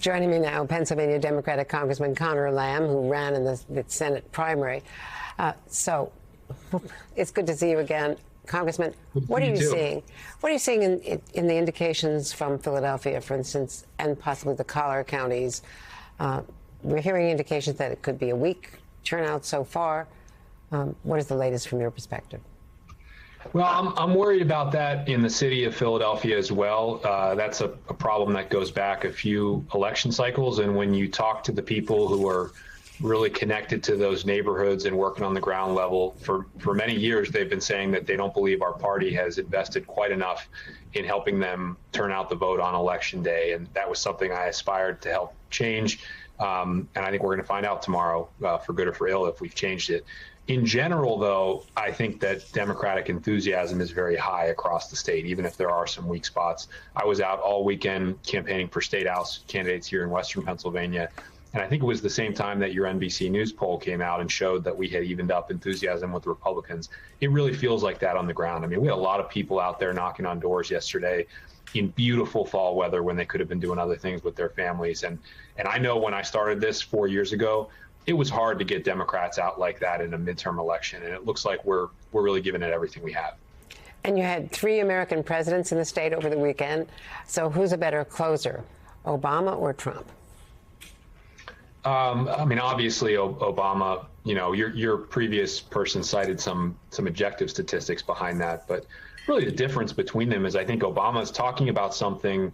Joining me now, Pennsylvania Democratic Congressman Conor Lamb, who ran in the Senate primary. So it's good to see you again. Congressman, what are you seeing? What are you seeing in the indications from Philadelphia, for instance, and possibly the collar counties? We're hearing indications that it could be a weak turnout so far. What is the latest from your perspective? Well, I'm worried about that in the city of Philadelphia as well. That's a problem that goes back a few election cycles. And when you talk to the people who are really connected to those neighborhoods and working on the ground level, for many years, they've been saying that they don't believe our party has invested quite enough in helping them turn out the vote on election day. And that was something I aspired to help change. And I think we're going to find out tomorrow, for good or for ill, if we've changed it. In general, though, I think that Democratic enthusiasm is very high across the state, even if there are some weak spots. I was out all weekend campaigning for State House candidates here in Western Pennsylvania. And I think it was the same time that your NBC News poll came out and showed that we had evened up enthusiasm with the Republicans. It really feels like that on the ground. I mean, we had a lot of people out there knocking on doors yesterday in beautiful fall weather when they could have been doing other things with their families. And I know when I started this 4 years ago, it was hard to get Democrats out like that in a midterm election. And it looks like we're really giving it everything we have. And you had 3 American presidents in the state over the weekend. So who's a better closer, Obama or Trump? I mean, obviously, Obama, you know, your previous person cited some objective statistics behind that. But really the difference between them is I think Obama is talking about something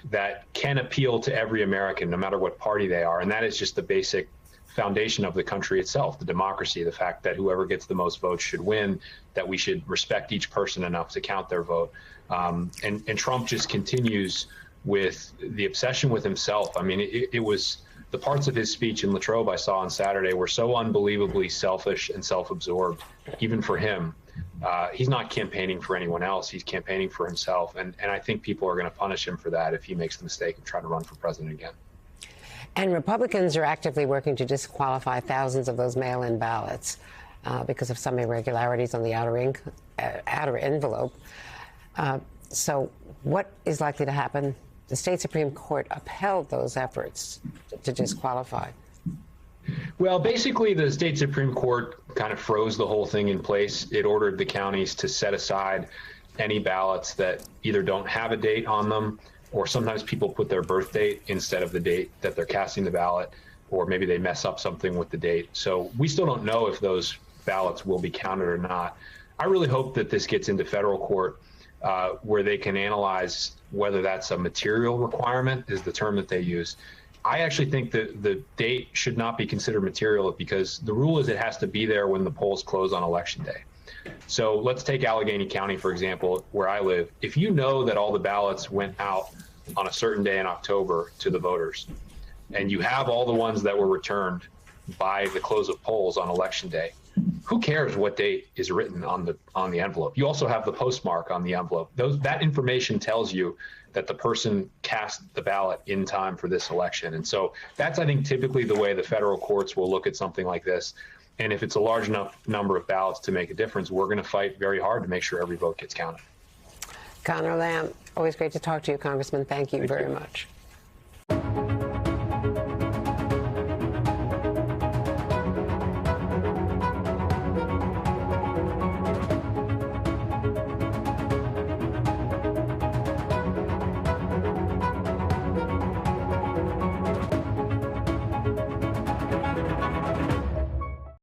that can appeal to every American, no matter what party they are. And that is just the basic foundation of the country itself, the democracy, the fact that whoever gets the most votes should win, that we should respect each person enough to count their vote. And Trump just continues with the obsession with himself. I mean, it was the parts of his speech in Latrobe I saw on Saturday were so unbelievably selfish and self-absorbed, even for him. He's not campaigning for anyone else. He's campaigning for himself. And I think people are going to punish him for that if he makes the mistake of trying to run for president again. And Republicans are actively working to disqualify thousands of those mail-in ballots because of some irregularities on the outer envelope. So what is likely to happen? The state Supreme Court upheld those efforts to disqualify. Well, basically, the state Supreme Court kind of froze the whole thing in place. It ordered the counties to set aside any ballots that either don't have a date on them, or sometimes people put their birth date instead of the date that they're casting the ballot, or maybe they mess up something with the date. So we still don't know if those ballots will be counted or not. I really hope that this gets into federal court where they can analyze whether that's a material requirement, is the term that they use. I actually think that the date should not be considered material because the rule is it has to be there when the polls close on election day. So let's take Allegheny County, for example, where I live. If you know that all the ballots went out on a certain day in October to the voters, and you have all the ones that were returned by the close of polls on election day, who cares what date is written on the envelope? You also have the postmark on the envelope. That information tells you that the person cast the ballot in time for this election. And so that's, I think, typically the way the federal courts will look at something like this. And if it's a large enough number of ballots to make a difference, we're going to fight very hard to make sure every vote gets counted. Conor Lamb, always great to talk to you, Congressman. Thank you very much.